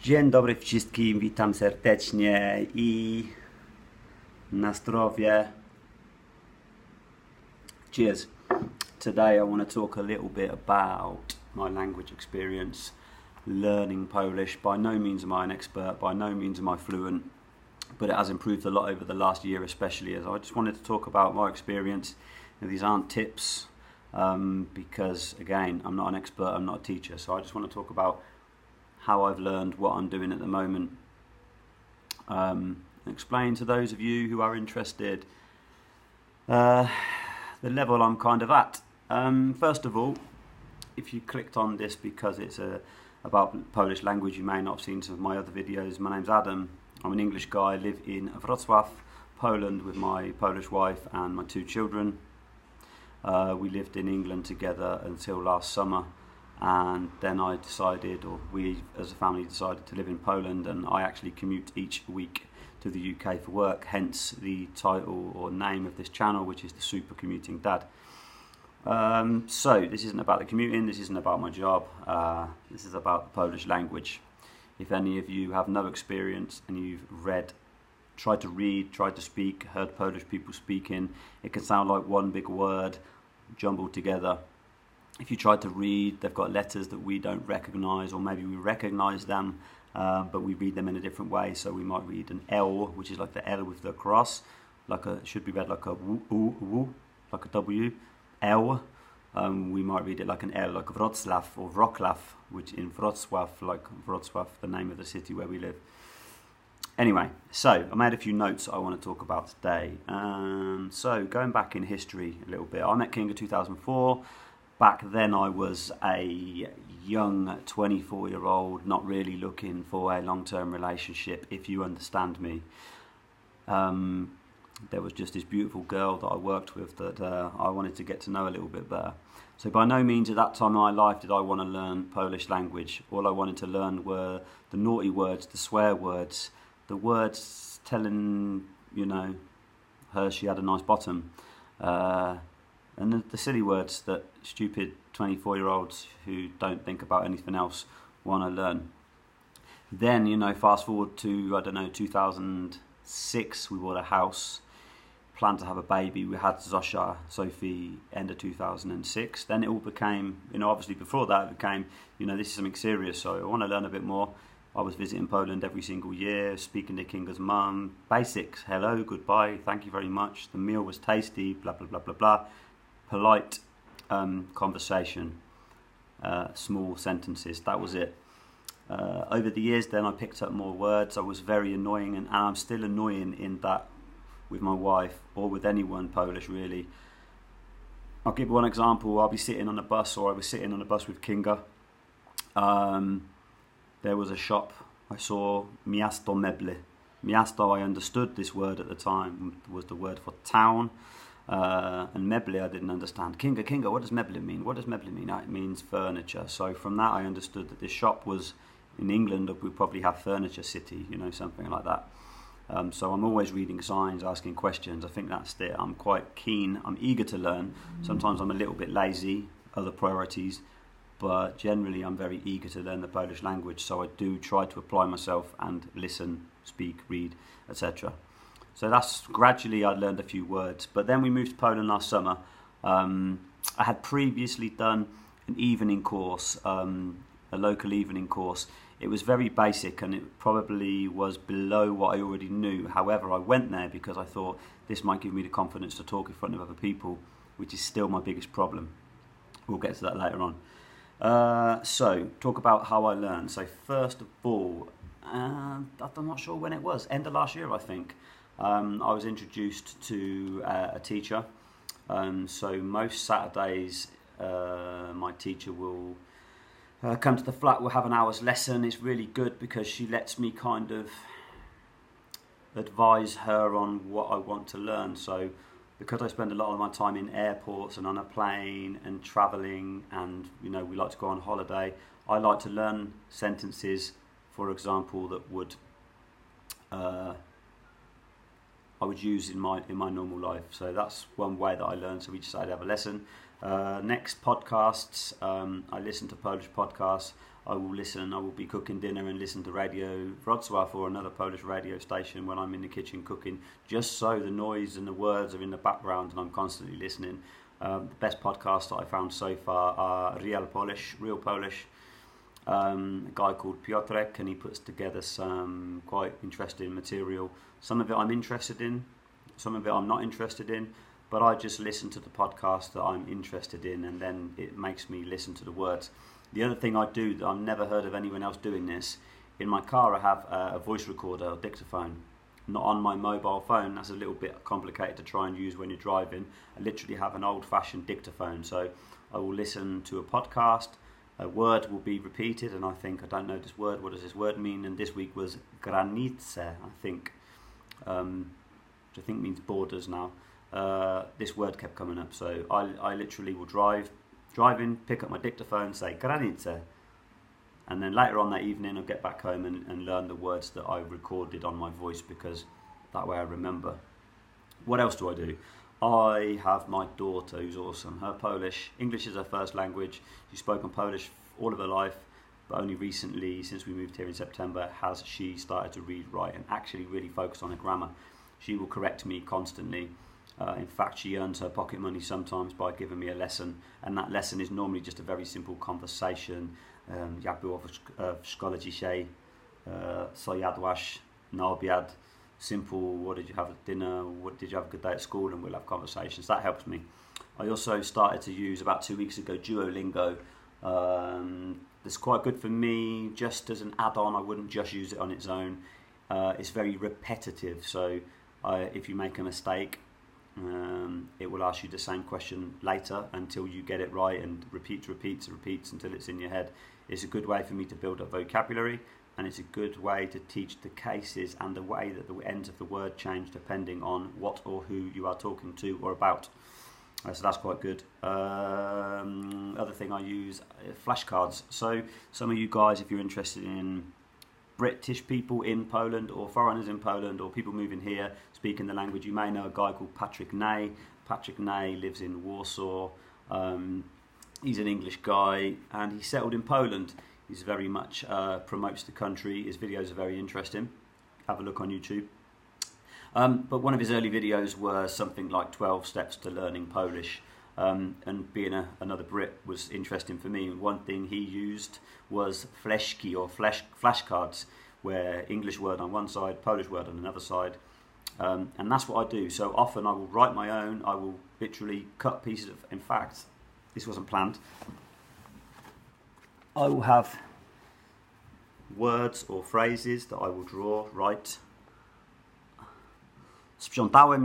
Dzień dobry wszystkim, witam serdecznie i na zdrowie. Cheers. Today I want to talk a little bit about my language experience learning Polish. By no means am I an expert, by no means am I fluent, but it has improved a lot over the last year, especially as I just wanted to talk about my experience. These aren't tips because, again, I'm not an expert, I'm not a teacher, so I just want to talk about how I've learned, what I'm doing at the moment, explain to those of you who are interested the level I'm kind of at. First of all, if you clicked on this because it's about Polish language, you may not have seen some of my other videos. My name's Adam, I'm an English guy, I live in Wrocław, Poland with my Polish wife and my 2 children. We lived in England together until last summer, and then I decided, or we as a family decided, to live in Poland, and I actually commute each week to the UK for work, hence the title or name of this channel, which is the Super Commuting Dad. So this isn't about the commuting, this isn't about my job, this is about the Polish language. If any of you have no experience and you've tried to read, tried to speak, heard Polish people speaking, it can sound like one big word jumbled together. If you try to read, they've got letters that we don't recognise, or maybe we recognise them, but we read them in a different way. So we might read an L, which is like the L with the cross, should be read like a W, like a W, L. We might read it like an L, like Wrocław or Wrocław, which in Wrocław, like Wrocław, the name of the city where we live. Anyway, so I made a few notes I want to talk about today. So going back in history a little bit, I met Kinga 2004. Back then I was a young 24-year-old, not really looking for a long-term relationship, if you understand me. There was just this beautiful girl that I worked with that I wanted to get to know a little bit better. So by no means at that time in my life did I want to learn Polish language. All I wanted to learn were the naughty words, the swear words, the words telling, you know, her she had a nice bottom. And the silly words that stupid 24-year-olds who don't think about anything else want to learn. Then, you know, fast forward to, I don't know, 2006, we bought a house, planned to have a baby. We had Zosia, Sophie, end of 2006. Then it all became, you know, obviously before that it became, you know, this is something serious, so I want to learn a bit more. I was visiting Poland every single year, speaking to Kinga's mum. Basics, hello, goodbye, thank you very much. The meal was tasty, blah, blah, blah, blah, blah. Polite conversation, small sentences, that was it. Over the years then I picked up more words. I was very annoying, and I'm still annoying in that with my wife, or with anyone Polish really. I'll give one example. I'll be sitting on a bus, or I was sitting on a bus with Kinga. There was a shop, I saw Miasto Meble. Miasto, I understood this word at the time, was the word for town. And Meble I didn't understand. Kinga, what does Meble mean? What does Meble mean? It means furniture. So from that I understood that this shop was in England, we probably have Furniture City, you know, something like that. So I'm always reading signs, asking questions. I think that's it. I'm quite keen, I'm eager to learn. Sometimes I'm a little bit lazy, other priorities, but generally I'm very eager to learn the Polish language. So I do try to apply myself and listen, speak, read, etc. So that's gradually I learned a few words. But then we moved to Poland last summer. I had previously done an evening course, a local evening course. It was very basic and it probably was below what I already knew. However, I went there because I thought this might give me the confidence to talk in front of other people, which is still my biggest problem. We'll get to that later on. So, talk about how I learned. So first of all, I'm not sure when it was, end of last year I think. I was introduced to a teacher. So most Saturdays my teacher will come to the flat, we'll have an hour's lesson. It's really good because she lets me kind of advise her on what I want to learn. So because I spend a lot of my time in airports and on a plane and travelling, and you know, we like to go on holiday, I like to learn sentences, for example, that would I would use in my normal life. So that's one way that I learn. So we decided to have a lesson. Next podcasts, I listen to Polish podcasts. I will be cooking dinner and listen to Radio Wrocław or another Polish radio station when I'm in the kitchen cooking, just so the noise and the words are in the background and I'm constantly listening. The best podcasts that I found so far are Real Polish, a guy called Piotrek, and he puts together some quite interesting material. Some of it I'm interested in, some of it I'm not interested in, but I just listen to the podcast that I'm interested in, and then it makes me listen to the words. The other thing I do that I've never heard of anyone else doing this, in my car I have a voice recorder, a dictaphone, not on my mobile phone. That's a little bit complicated to try and use when you're driving. I literally have an old-fashioned dictaphone, so I will listen to a podcast, a word will be repeated, and I think, I don't know this word, what does this word mean? And this week was granice, I think, which I think means borders now. This word kept coming up, so I literally will driving, pick up my dictaphone, say granice, and then later on that evening I'll get back home and learn the words that I recorded on my voice, because that way I remember. What else do I do? I have my daughter, who's awesome. Her Polish, English is her first language. She's spoken Polish all of her life, but only recently, since we moved here in September, has she started to read, write, and actually really focus on her grammar. She will correct me constantly. In fact, she earns her pocket money sometimes by giving me a lesson, and that lesson is normally just a very simple conversation. Jak było w szkole dzisiaj? Co jadłaś na obiad? Simple, what did you have at dinner? What did you have a good day at school? And we'll have conversations. That helps me. I also started to use, about 2 weeks ago, Duolingo. It's quite good for me, just as an add-on. I wouldn't just use it on its own. It's very repetitive, so if you make a mistake, it will ask you the same question later until you get it right, and repeats until it's in your head. It's a good way for me to build up vocabulary, and it's a good way to teach the cases and the way that the ends of the word change depending on what or who you are talking to or about. So that's quite good. Other thing I use, flashcards. So some of you guys, if you're interested in British people in Poland or foreigners in Poland or people moving here speaking the language, you may know a guy called Patrick Ney. Patrick Ney lives in Warsaw. He's an English guy and he settled in Poland. He's very much promotes the country. His videos are very interesting. Have a look on YouTube. But one of his early videos were something like 12 steps to learning Polish. And being another Brit was interesting for me. One thing he used was fleszki, or flashcards, where English word on one side, Polish word on another side. And that's what I do. So often I will write my own. I will literally cut pieces of, in fact, this wasn't planned. I will have words or phrases that I will write. Sprzątałem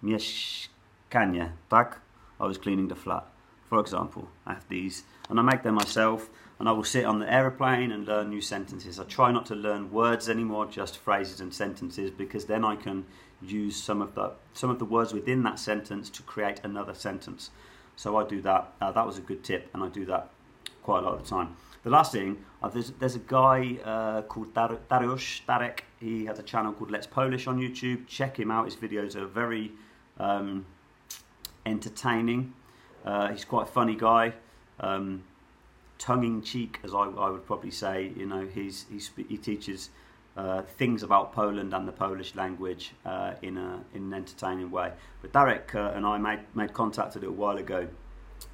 mieszkanie, tak? I was cleaning the flat, for example. I have these, and I make them myself, and I will sit on the aeroplane and learn new sentences. I try not to learn words anymore, just phrases and sentences, because then I can use some of the words within that sentence to create another sentence. So I do that. That was a good tip, and I do that quite a lot of the time. The last thing, there's a guy called Darek. He has a channel called Let's Polish on YouTube. Check him out. His videos are very entertaining. He's quite a funny guy, tongue-in-cheek, as I would probably say. You know, he teaches things about Poland and the Polish language in an entertaining way. But Darek and I made contact a little while ago.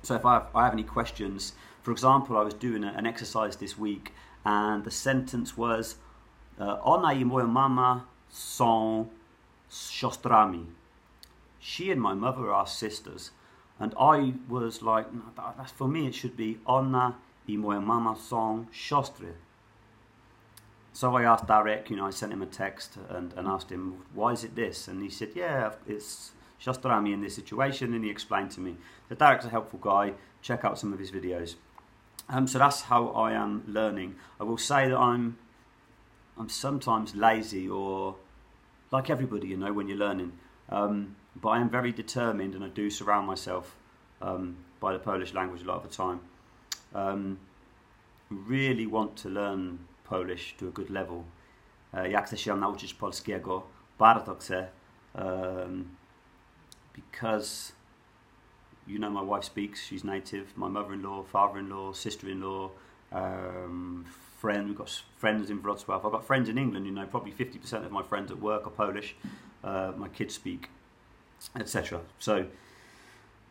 So if I have any questions, for example, I was doing an exercise this week, and the sentence was Ona I moja mama są siostrami. She and my mother are sisters. And I was like, no, that's, for me it should be Ona I moja mama są siostry. So I asked Darek, I sent him a text and asked him, why is it this? And he said, yeah, it's siostrami in this situation, and he explained to me. So Darek's a helpful guy. Check out some of his videos. So that's how I am learning. I will say that I'm sometimes lazy, or like everybody, when you're learning. But I am very determined, and I do surround myself by the Polish language a lot of the time. Really want to learn Polish to a good level. Ja chcę się nauczyć polskiego, bardzo chcę, because you know, my wife speaks, she's native. My mother-in-law, father-in-law, sister-in-law, we've got friends in Wrocław. I've got friends in England, you know, probably 50% of my friends at work are Polish. My kids speak, etc. So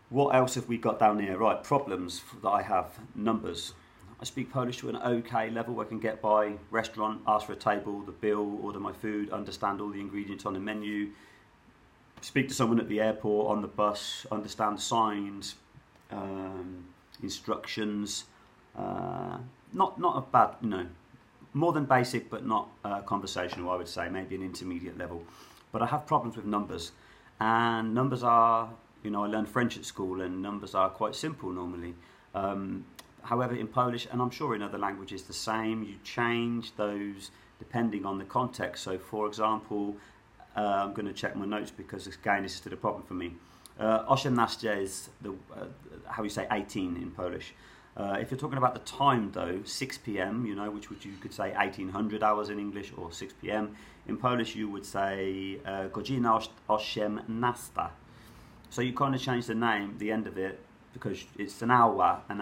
what else have we got down here? Right, problems that I have. Numbers. I speak Polish to an okay level. I can get by, restaurant, ask for a table, the bill, order my food, understand all the ingredients on the menu, speak to someone at the airport, on the bus, understand signs, instructions. Not a bad, you know, more than basic, but not conversational, I would say, maybe an intermediate level. But I have problems with numbers, and numbers are, you know, I learned French at school, and numbers are quite simple normally. However, in Polish, and I'm sure in other languages the same, you change those depending on the context. So, for example, I'm going to check my notes because, again, this is still a problem for me. 18 is how you say 18 in Polish. If you're talking about the time, though, 6 p.m., you know, which you could say 1800 hours in English, or 6 p.m. In Polish, you would say godzina 18. So you kind of change the name, the end of it, because it's an hour, a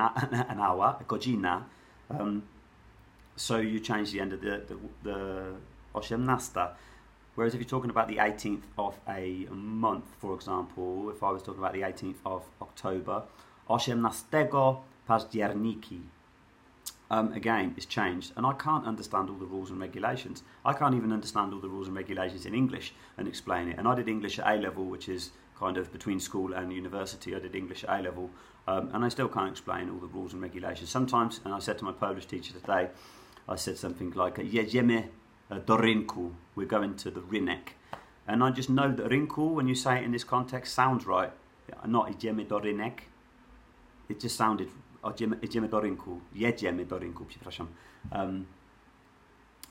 godzina. So you change the end of the 18. Whereas if you're talking about the 18th of a month, for example, if I was talking about the 18th of October, 18 październiki. Again, it's changed, and I can't understand all the rules and regulations. I can't even understand all the rules and regulations in English and explain it. And I did English at A-level, which is kind of between school and university. I did English at A-level, and I still can't explain all the rules and regulations. Sometimes, and I said to my Polish teacher today, I said something like, jedziemy do rynku, we're going to the rynek. And I just know that rynku, when you say it in this context, sounds right. Not idziemy do rynek. It just sounded, idziemy do rynku, jedziemy do rynku, przepraszam.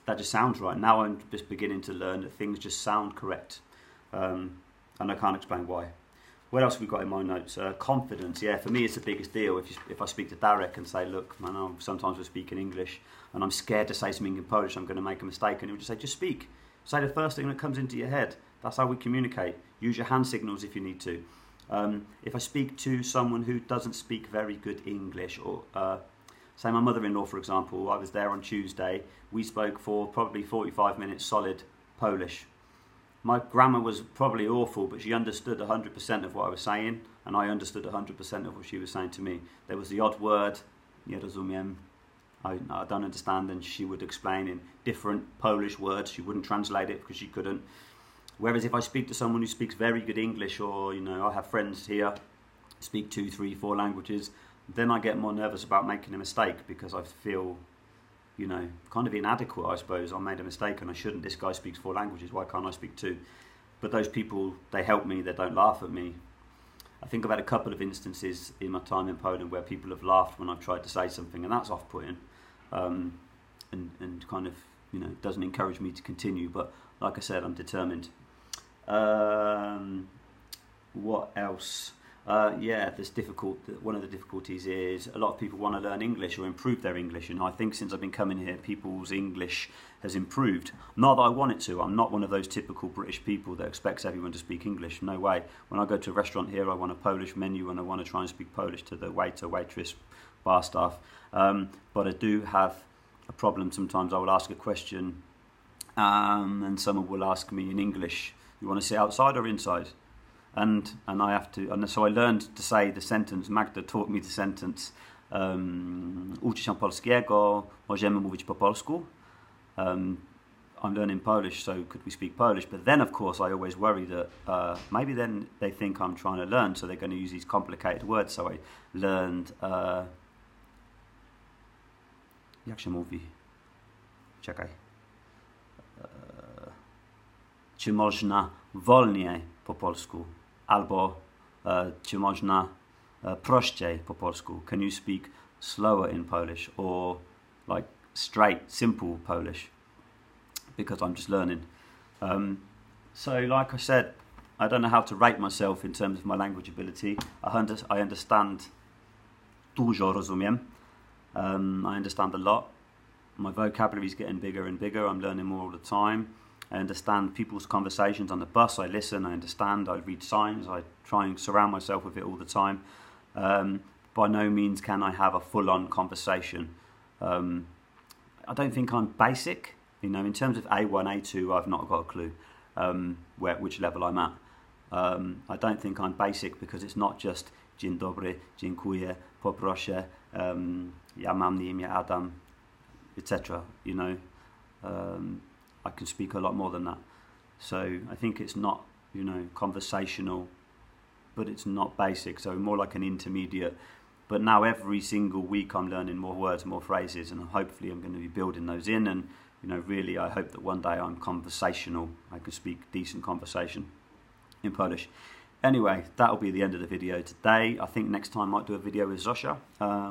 That just sounds right. Now I'm just beginning to learn that things just sound correct. And I can't explain why. What else have we got in my notes? Confidence. Yeah, for me it's the biggest deal. If I speak to Darek and say, look, man, sometimes we're speaking English and I'm scared to say something in Polish, I'm going to make a mistake, and he'll just say, just speak. Say the first thing that comes into your head. That's how we communicate. Use your hand signals if you need to. If I speak to someone who doesn't speak very good English, or say my mother-in-law, for example, I was there on Tuesday, we spoke for probably 45 minutes solid Polish. My grammar was probably awful, but she understood 100% of what I was saying, and I understood 100% of what she was saying to me. There was the odd word, nie rozumiem, I don't understand, and she would explain in different Polish words. She wouldn't translate it because she couldn't. Whereas if I speak to someone who speaks very good English, or, you know, I have friends here speak 2, 3, 4 languages, then I get more nervous about making a mistake because I feel, you know, kind of inadequate, I suppose. I made a mistake and I shouldn't. This guy speaks 4 languages, why can't I speak 2? But those people, they help me, they don't laugh at me. I think I've had a couple of instances in my time in Poland where people have laughed when I've tried to say something, and that's off-putting. And kind of, you know, doesn't encourage me to continue. But like I said, I'm determined. What else? Yeah, one of the difficulties is a lot of people want to learn English or improve their English, and I think since I've been coming here, people's English has improved. Not that I want it to. I'm not one of those typical British people that expects everyone to speak English. No way. When I go to a restaurant here, I want a Polish menu and I want to try and speak Polish to the waiter, waitress, bar staff. But I do have a problem. Sometimes I will ask a question and someone will ask me in English, you want to sit outside or inside? And I have to, and so I learned to say the sentence. Magda taught me the sentence, uczy się polskiego, możemy mówić po polsku. I'm learning Polish, so could we speak Polish? But then, of course, I always worry that maybe then they think I'm trying to learn, so they're going to use these complicated words. So I learned, jak się mówi? Czekaj. Czy można wolniej po polsku? Albo czy można prościej po polsku? Can you speak slower in Polish, or like straight, simple Polish? Because I'm just learning. So like I said, I don't know how to rate myself in terms of my language ability. I understand dużo rozumiem. I understand a lot. My vocabulary is getting bigger and bigger. I'm learning more all the time. I understand people's conversations on the bus. I listen, I understand, I read signs, I try and surround myself with it all the time. By no means can I have a full-on conversation. I don't think I'm basic. In terms of A1, A2, I've not got a clue which level I'm at. I don't think I'm basic because it's not just dzień dobry, dziękuję, poproszę, ja mam na imię Adam, etc. I can speak a lot more than that. So I think it's not, conversational, but it's not basic, so more like an intermediate. But now every single week I'm learning more words, more phrases, and hopefully I'm going to be building those in. And really I hope that one day I'm conversational. I can speak decent conversation in Polish. Anyway, that'll be the end of the video today. I think next time I might do a video with Zosia.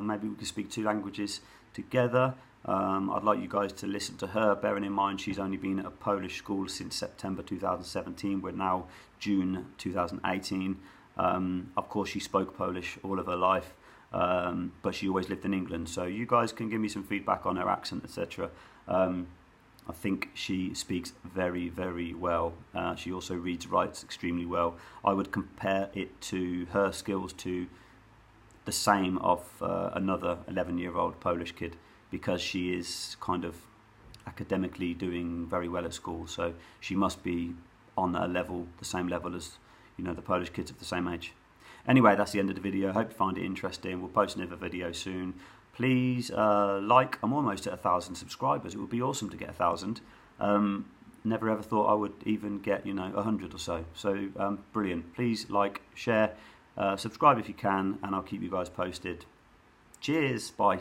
Maybe we can speak 2 languages together. I'd like you guys to listen to her, bearing in mind she's only been at a Polish school since September 2017. We're now June 2018. Of course, she spoke Polish all of her life, but she always lived in England. So you guys can give me some feedback on her accent, etc. I think she speaks very, very well. She also reads, writes extremely well. I would compare it to her skills to the same of another 11-year-old Polish kid, because she is kind of academically doing very well at school. So she must be on a level, the same level as the Polish kids of the same age. Anyway, that's the end of the video. Hope you find it interesting. We'll post another video soon. Please like. I'm almost at 1,000 subscribers. It would be awesome to get 1,000. Never ever thought I would even get 100 or so. So brilliant. Please like, share, subscribe if you can, and I'll keep you guys posted. Cheers. Bye.